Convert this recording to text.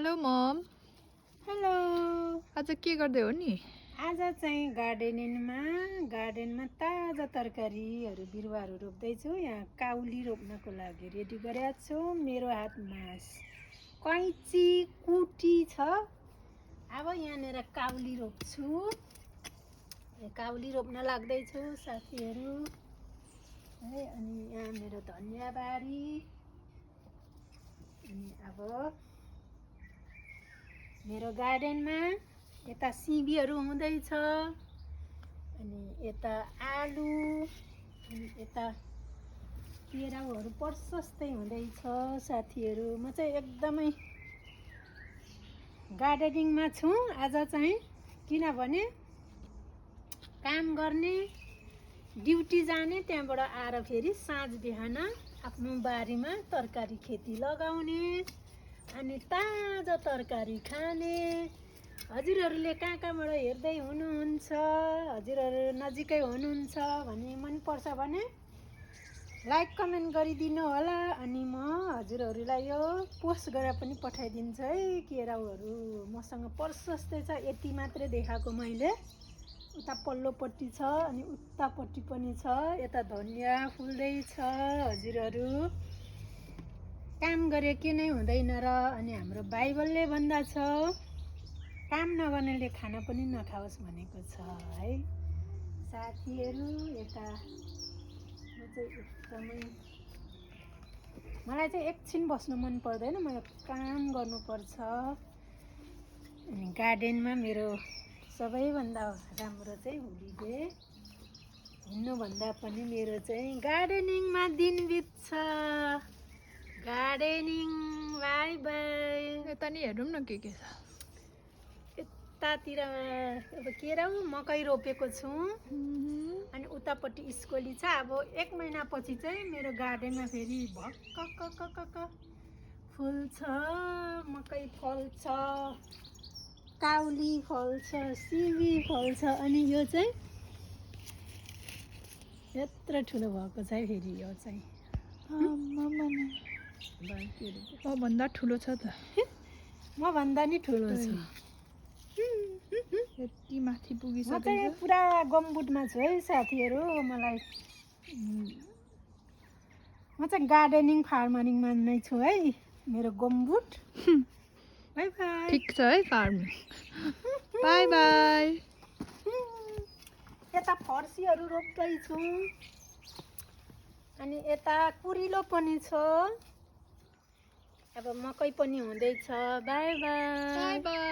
Hello मम। Hello. आज के गर्दै हो नि? आज चाहिँ गार्डनमा ताजा तरकारीहरू बिरुवाहरू रोप्दैछु। यहाँ काउली रोप्नको लागि रेडी गरेको छु। मेरो हातमा कैँची कुटी छ। अब यहाँनिर काउली रोप्छु। काउली रोप्न लाग्दैछु साथीहरू है। अनि यहाँ मेरो धनियाँ बारी। अनि अब मेरो गार्डनमा यता सिमीहरू हुँदैछ, अनि यता आलु, अनि यता केराउहरू प्रशस्तै हुँदैछ साथीहरू। म चाहिँ एकदमै गार्डनिङमा छु आज चाहिँ, किनभने काम गर्ने, ड्युटी जाने, त्यहाँबाट आएर फेरि साँझ बिहान आफ्नो बारीमा तरकारी खेती लगाउने अनि ताजा तरकारी खाने। हजुरहरूले कहाँबाट हेर्दै हुनुहुन्छ, हजुरहरू नजिकै हुनुहुन्छ भने मनपर्छ भने लाइक कमेन्ट गरिदिनु होला। अनि म हजुरहरूलाई यो पोस्ट गरेर पनि पठाइदिन्छु है। केराउहरू मसँग प्रशस्तै छ, यति मात्रै देखाएको मैले। उता पल्लोपट्टि छ अनि उतापट्टि पनि छ। यता धनियाँ फुल्दैछ। हजुरहरू काम गरे के नै हुँदैन र। अनि हाम्रो बाइबलले भन्दछ काम नगर्नेले खाना पनि नखाओस् भनेको छ है साथीहरू। यता म चाहिँ एकदमै, मलाई चाहिँ एकछिन बस्नु मन पर्दैन, मलाई काम गर्नुपर्छ। अनि गार्डनमा मेरो सबैभन्दा राम्रो चाहिँ होलिडे, हिँड्नुभन्दा पनि मेरो चाहिँ गार्डनिङमा दिन बित्छ। Gardening by by. यता नि हेरौँ न के छ। यतातिर अब केराउ मकै रोपेको छु। अनि उतापट्टि इस्कोली छ। अब 1 महिनापछि चाहिँ मेरो गार्डनमा फेरि भक्कक्क फुल्छ, मकै फल्छ, काउली फल्छ, सिमी फल्छ। अनि यो चाहिँ यत्रो ठुलो भएको छ है फेरि यो चाहिँ। भन्दा ठुलो छ त। म भन्दा नि ठुलो छु। यति माथि म पुगिसकेको चाहिँ पुरा गम्बुटमा छु है साथीहरू। म चाहिँ गार्डनिङ फार्मरिङमा नै छु है। मेरो गम्बुट। By by. ठिक छ है फार्म। By by. यता फर्सीहरू रोप्दैछु। अनि यता कुरिलो पनि छ। अब मकै पनि हुँदैछ। By by. By by.